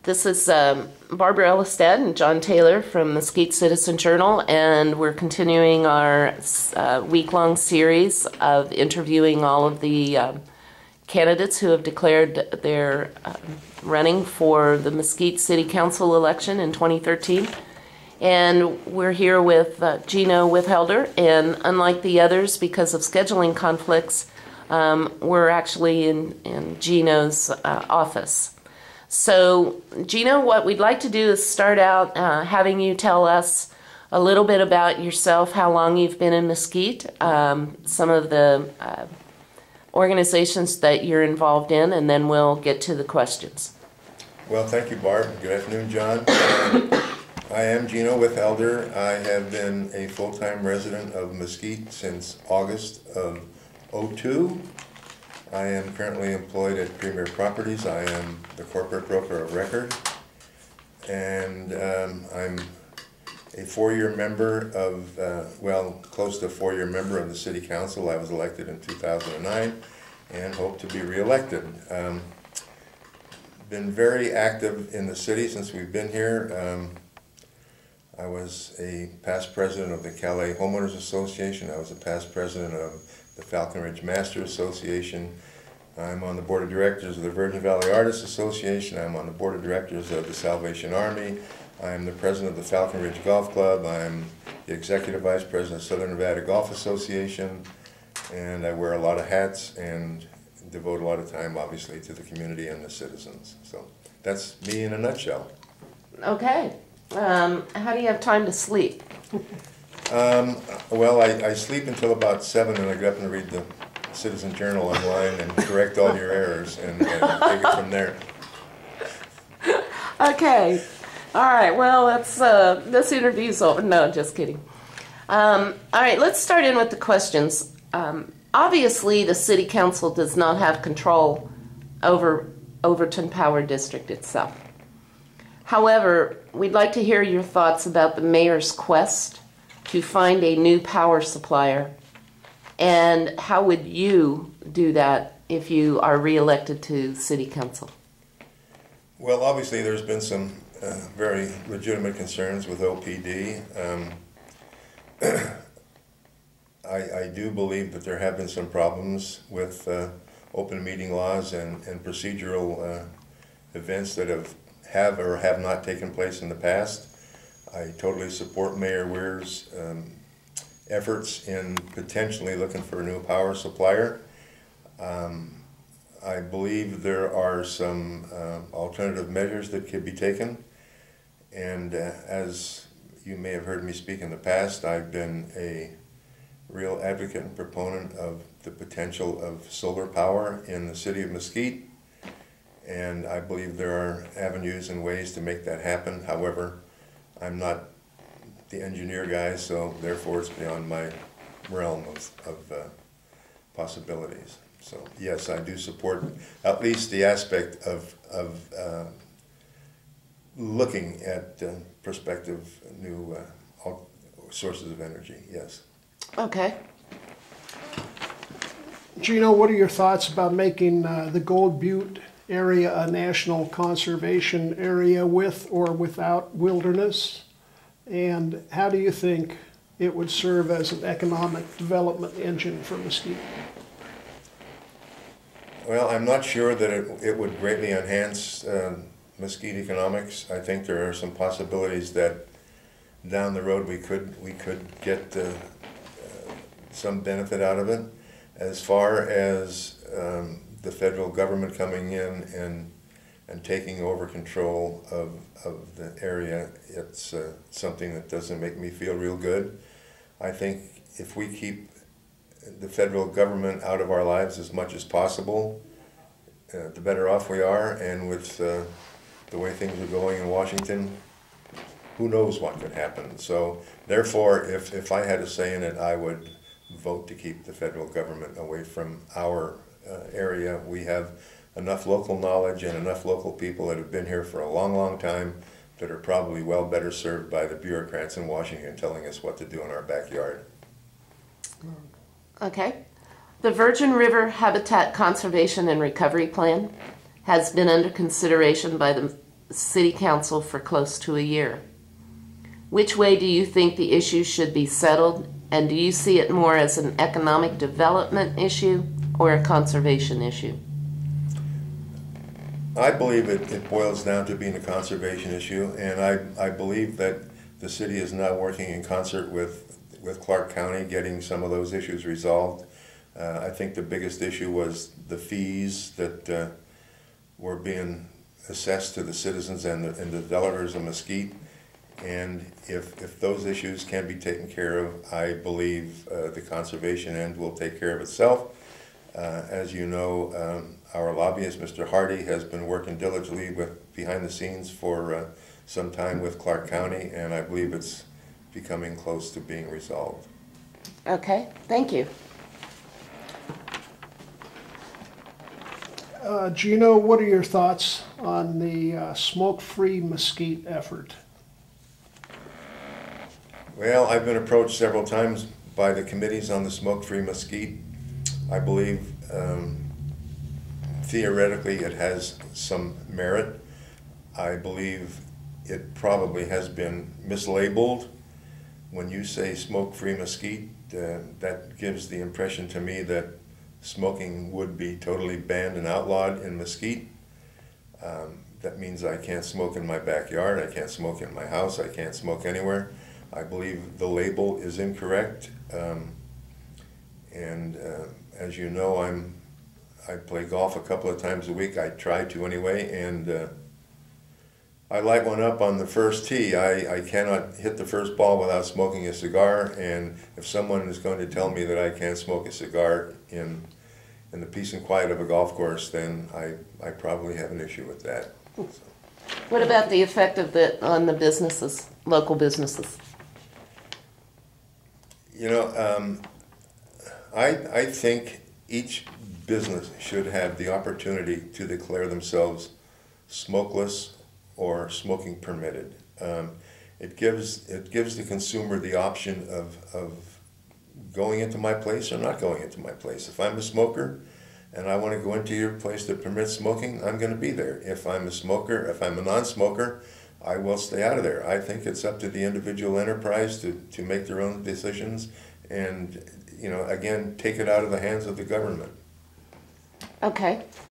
This is Barbara Ellistead and John Taylor from Mesquite Citizen Journal, and we're continuing our week-long series of interviewing all of the candidates who have declared their running for the Mesquite City Council election in 2013. And we're here with Gino Withelder, and unlike the others, because of scheduling conflicts, we're actually in Gino's office. So, Gino, what we'd like to do is start out having you tell us a little bit about yourself, how long you've been in Mesquite, some of the organizations that you're involved in, and then we'll get to the questions. Well, thank you, Barb. Good afternoon, John. I am Gino Withelder. I have been a full-time resident of Mesquite since August of '02. I am currently employed at Premier Properties. I am the corporate broker of record, and I'm a four-year member of, close to a four-year member of the City Council. I was elected in 2009 and hope to be re-elected. Been very active in the city since we've been here. I was a past president of the Calais Homeowners Association. I was a past president of the Falcon Ridge Master Association. I'm on the board of directors of the Virgin Valley Artists Association. I'm on the board of directors of the Salvation Army. I'm the president of the Falcon Ridge Golf Club. I'm the executive vice president of Southern Nevada Golf Association. And I wear a lot of hats and devote a lot of time, obviously, to the community and the citizens. So that's me in a nutshell. Okay. How do you have time to sleep? Well, I sleep until about 7, and I get up and read the Citizen Journal online and correct all your errors and take it from there. Okay. All right. Well, that's this interview's over. No, just kidding. All right. Let's start in with the questions. Obviously, the City Council does not have control over Overton Power District itself. However, we'd like to hear your thoughts about the mayor's quest to find a new power supplier, and how would you do that if you are re-elected to City Council? Well, obviously there's been some very legitimate concerns with OPD. I do believe that there have been some problems with open meeting laws and procedural events that have or have not taken place in the past. I totally support Mayor Weir's efforts in potentially looking for a new power supplier. I believe there are some alternative measures that could be taken, and as you may have heard me speak in the past, I've been a real advocate and proponent of the potential of solar power in the city of Mesquite. And I believe there are avenues and ways to make that happen. However, I'm not the engineer guy, so therefore it's beyond my realm of possibilities. So yes, I do support at least the aspect of looking at prospective new sources of energy, yes. Okay. Gino, what are your thoughts about making the Gold Butte area a national conservation area with or without wilderness? And how do you think it would serve as an economic development engine for Mesquite? Well, I'm not sure that it would greatly enhance Mesquite economics. I think there are some possibilities that down the road we could get some benefit out of it. As far as the federal government coming in and taking over control of the area, it's something that doesn't make me feel real good. I think if we keep the federal government out of our lives as much as possible, the better off we are. And with the way things are going in Washington, who knows what could happen. So therefore, if I had a say in it, I would vote to keep the federal government away from our area. We have enough local knowledge and enough local people that have been here for a long, long time that are probably well better served by the bureaucrats in Washington telling us what to do in our backyard. Okay. The Virgin River Habitat Conservation and Recovery Plan has been under consideration by the City Council for close to a year. Which way do you think the issue should be settled, and do you see it more as an economic development issue or a conservation issue? I believe it boils down to being a conservation issue, and I believe that the city is now working in concert with Clark County, getting some of those issues resolved. I think the biggest issue was the fees that were being assessed to the citizens and the developers of Mesquite. And if those issues can be taken care of, I believe the conservation end will take care of itself. As you know, our lobbyist, Mr. Hardy, has been working diligently behind the scenes for some time with Clark County, and I believe it's becoming close to being resolved. Okay, thank you. Gino, what are your thoughts on the smoke-free Mesquite effort? Well, I've been approached several times by the committees on the smoke-free Mesquite. I believe theoretically it has some merit. I believe it probably has been mislabeled. When you say smoke-free Mesquite, that gives the impression to me that smoking would be totally banned and outlawed in Mesquite. That means I can't smoke in my backyard, I can't smoke in my house, I can't smoke anywhere. I believe the label is incorrect. As you know, I play golf a couple of times a week. I try to anyway, and I light one up on the first tee. I cannot hit the first ball without smoking a cigar, and if someone is going to tell me that I can't smoke a cigar in the peace and quiet of a golf course, then I probably have an issue with that. So. What about the effect of it on the businesses, local businesses? You know, I think each business should have the opportunity to declare themselves smokeless or smoking permitted. It gives the consumer the option of going into my place or not going into my place. If I'm a smoker and I want to go into your place that permits smoking, I'm going to be there. If I'm a smoker, if I'm a non-smoker, I will stay out of there. I think it's up to the individual enterprise to make their own decisions and, you know, again, take it out of the hands of the government. Okay.